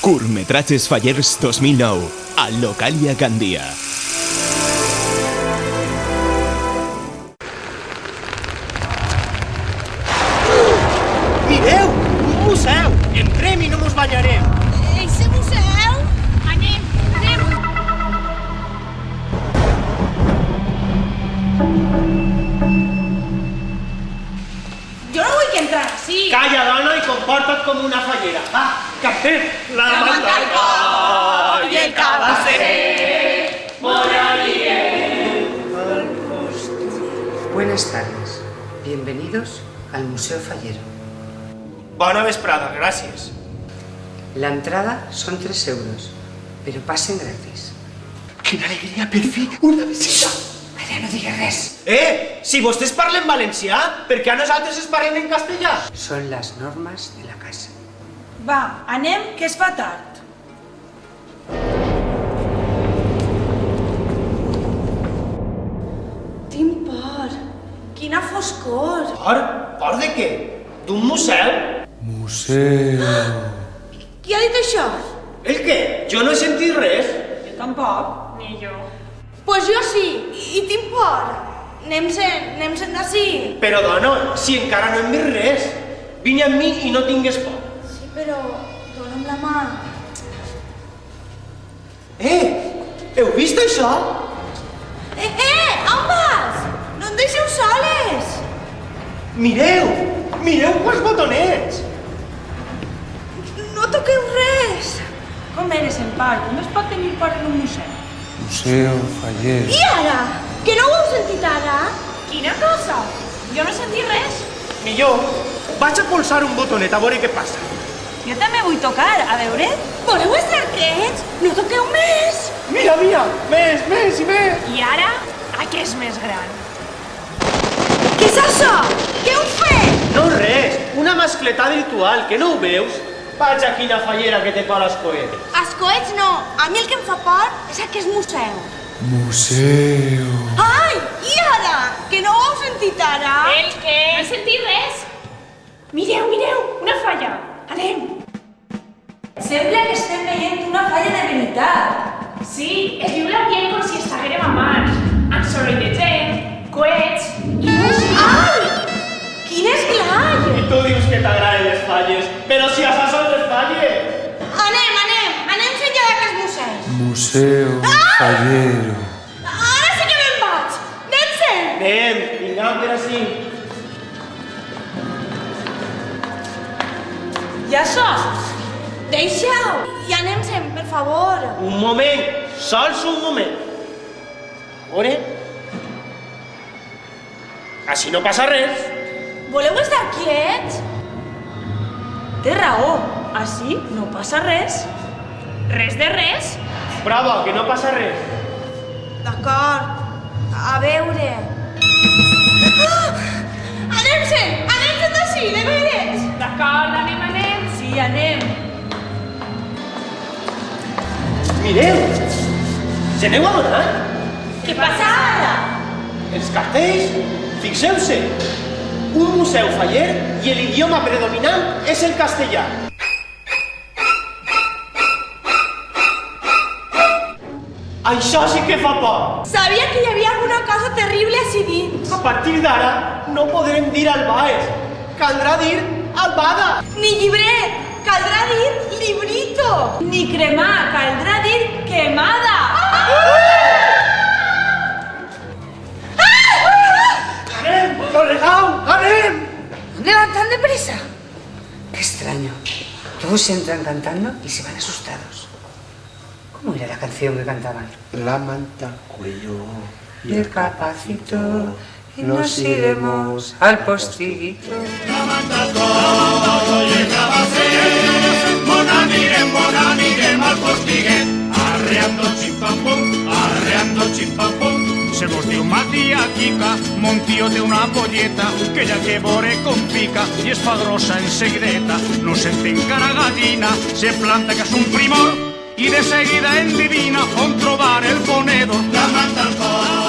Curtmetratges Fallers 2009, al Localia Gandia. Mireu, un museu! Entrem i no mos banyarem. Eixe museu? Anem, anem. Jo no vull que entrar, sí. Calla, dona, i comporta't com una fallera. Va, captem. La manta al coll i el cabasser. Buenas tardes. Bienvenidos al Museo Fallero. Bona vesprada, gràcies. La entrada son 3 euros, pero pasen gratis. Quina alegria, per fi, una visita. Ara no digues res. Si vostès parlen valencià, per què a nosaltres es parlen en castellà? Son las normas de la casa. Va, anem, que es fa tard. Tinc por. Quina foscor. Por de què? D'un museu? Qui ha dit això? El què? Jo no he sentit res. Jo tampoc. Ni jo. Pues jo sí, i tinc por. Anem-se'n d'ací. Però, dona, si encara no hem vist res. Vine amb mi i no tingues por. Sí, però dona'm la mà. Heu vist això? On vas? No em deixeu soles. Mireu quants botonets. No toqueu res. Com eres en part? Com es pot tenir por en un museu? Museo Fallero. I ara? Que no ho heu sentit ara? Quina cosa? Jo no he sentit res. Ni jo. Vaig a pulsar un botonet a veure què passa. Jo també vull tocar, a veure. Voleu estar quiets? No toqueu més. Mira, més i més. I ara, a què és més gran? Què és això? Què heu fet? No res, una mascletà virtual, que no ho veus? Vaja, quina fallera que te fa les coetes. Els coets no. A mi el que em fa por és aquest museu. Museo. Ai, i ara? Que no ho heu sentit ara? El què? No he sentit res. Mireu, una falla. Anem. Sembla que estem veient una falla de veritat. Sí, es diu l'ambient com si estiguérem a Mars. Amb soroll de gent, coets i música. Ai! Quin esglai! I tu dius que t'agraden les falles, però si això són les falles. Anem fent ja d'aquest museu. Museo Fallero. Ara sí que me'n vaig. Anem-se'n. Anem, vinga, per ací. Ja sols. Deixeu. I anem-se'n, per favor. Un moment, sols un moment. A veure. Així no passa res. Voleu estar quiets? Té raó. Així no passa res. Res de res. Bravo, que no passa res. D'acord. A veure. Anem-se'n d'ací, de veres. D'acord, anem. Sí, anem. Mireu, se n'heu adonat? Què passa ara? Els cartells, fixeu-se, un museu faller i l'idioma predominant és el castellà. Això sí que fa por. Sabia que hi havia alguna cosa terrible així dins. A partir d'ara no podrem dir albaes, caldrà dir albada. Ni llibret, caldrà dir librito. Ni cremar, caldrà dir quemada. Anem, Loredau, anem! ¿Dónde van tan deprisa? Qué extraño. Todos entran cantando y se van asustados. ¿Cómo era la canción que cantaban? La manta al cuello Y el capacito, y nos iremos al postiguito. Se vos diu Matia Kika, mon tío té una polleta que ja que vore com pica i es fa grossa en seguideta. No sent encara gallina, se planta que és un primor i de seguida endivina on trobar el ponedor. La manta al coll.